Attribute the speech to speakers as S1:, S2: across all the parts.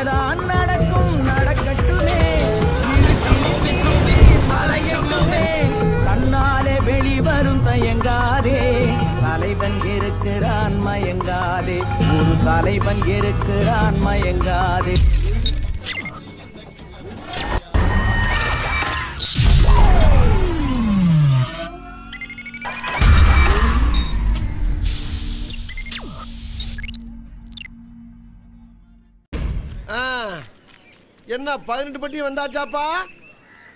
S1: நல்லதான் நடக்கும் நடக்கட்டுமே மலையட்டுமே தன்னாலே வெளிவரும் தயங்காதே தலைவன் இருக்கிறான் மயங்காதே ஒரு தலைவன் இருக்கிறான் மயங்காதே.
S2: என்ன 18 பட்டி வந்தாச்சாப்பா?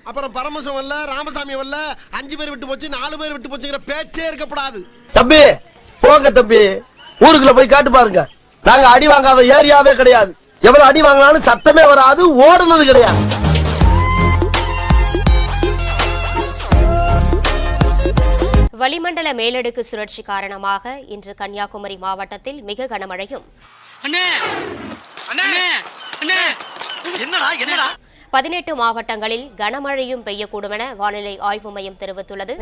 S2: அப்புறம் பரமசம் வரல, ராமசாமி வரல, 5 பேர் விட்டு போச்சு, 4 பேர் விட்டு போச்சுங்கிற பேச்சே இருக்கப்படாது. தம்பி போங்க தம்பி, ஊருக்குள்ள போய் காட்டு பாருங்க. நாங்க அடி வாங்காத ஏரியாவே கிடையாது. எவ்வளவு அடி வாங்கினாலும் சத்தமே வராது, ஓடுனது கிடையாது.
S3: வளிமண்டல மேலடுக்கு சுழற்சி காரணமாக இன்று கன்னியாகுமரி மாவட்டத்தில் மிக கனமழையும் 18 மாவட்டங்களில் கனமழையும் பெய்யக்கூடும் என வானிலை ஆய்வு மையம் தெரிவித்துள்ளது.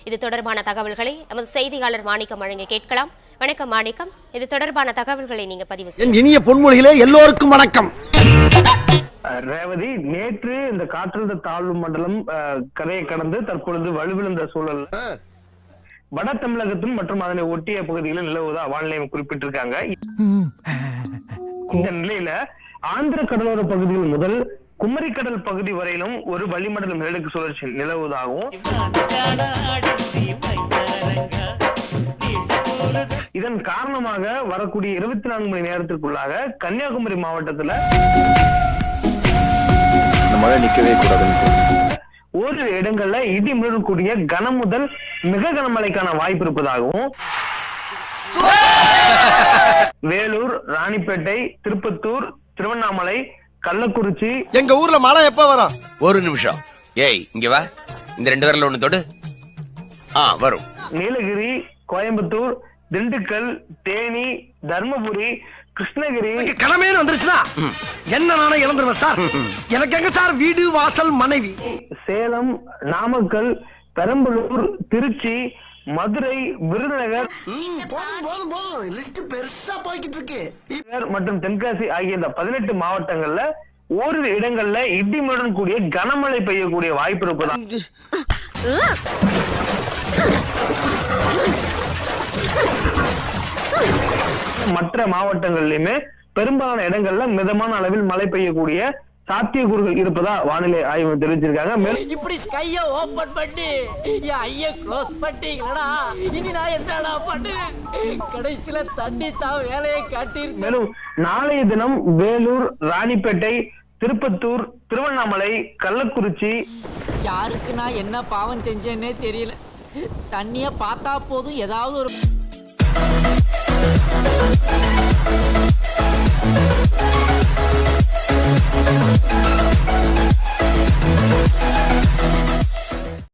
S3: இது தொடர்பான தகவல்களை நமது செய்தியாளர் மாணிக்கம் வழங்க கேட்கலாம். வணக்கம் மாணிக்கம், இது தொடர்பான தகவல்களை நீங்க பதிவு செய்ய.
S2: இனிய பொன்மொழிகளே எல்லோருக்கும் வணக்கம்.
S4: ரேவதி, நேற்று இந்த காற்றழுத்த தாழ்வு மண்டலம் கரையை கடந்து தற்பொழுது வலுவிழந்த சூழல் வட தமிழகத்திலும் மற்றும் அதனை ஒட்டிய பகுதிகளில் நிலவுவதா வானிலை குறிப்பிட்டிருக்காங்க. இந்த நிலையில ஆந்திர கடலோர பகுதிகள் முதல் குமரிக்கடல் பகுதி வரையிலும் ஒரு வளிமண்டல மேலடுக்கு சுழற்சி நிலவுவதாகவும் இதன் காரணமாக வரக்கூடிய 24 மணி நேரத்திற்குள்ளாக கன்னியாகுமரி மாவட்டத்துல மழை நிக்கவே கூடாது, ஒரு இடங்கள்ல இடி முழக்கூடிய கனம் முதல் மிக கனமழைக்கான வாய்ப்பு இருப்பதாகவும் வேலூர், ராணிப்பேட்டை, திருப்பத்தூர், திருவண்ணாமலை, கள்ளக்குறிச்சி.
S2: எங்க ஊர்ல மழை எப்ப வரும்?
S5: ஒரு நிமிஷம், ஏய் இங்க வா, இந்த 2 விரல்ல ஒண்ணு தொடு. வரும்.
S4: நீலகிரி, கோயம்புத்தூர், திண்டுக்கல், தேனி, தர்மபுரி, கிருஷ்ணகிரி.
S2: கிளம்பேன்னு வந்துருச்சுன்னா என்ன நானே இழந்துருவேன் சார். எனக்கு எங்க சார் வீடு வாசல் மனைவி?
S4: சேலம், நாமக்கல், பெரம்பலூர், திருச்சி, மதுரை, விருதுநகர் மற்றும் தென்காசி ஆகிய இந்த 18 மாவட்டங்கள்ல ஓரிரு இடங்கள்ல இடிமுடன் கூடிய கனமழை பெய்யக்கூடிய வாய்ப்பு இருப்பதா மற்ற மாவட்டங்களிலுமே பெரும்பாலான இடங்கள்ல மிதமான அளவில் மழை பெய்யக்கூடிய சாத்தியக்கூறுகள் இருப்பதா வானிலை ஆய்வு தெரிவிச்சிருக்காங்க.
S1: இப்படி ஸ்கைய ஓபன் பண்ணி ஐய க்ளோஸ் பண்ணிட்டீங்களா, இனி நான் என்னடா பண்ணு? கடைசியில தண்ணி தான் வேலையை காட்டி.
S4: மேலும் நாளைய தினம் வேலூர், ராணிப்பேட்டை, திருப்பத்தூர், திருவண்ணாமலை, கள்ளக்குறிச்சி.
S1: யாருக்கு நான் என்ன பாவம் செஞ்சேன்னே தெரியல. தண்ணிய பார்த்தா போதும் ஏதாவது ஒரு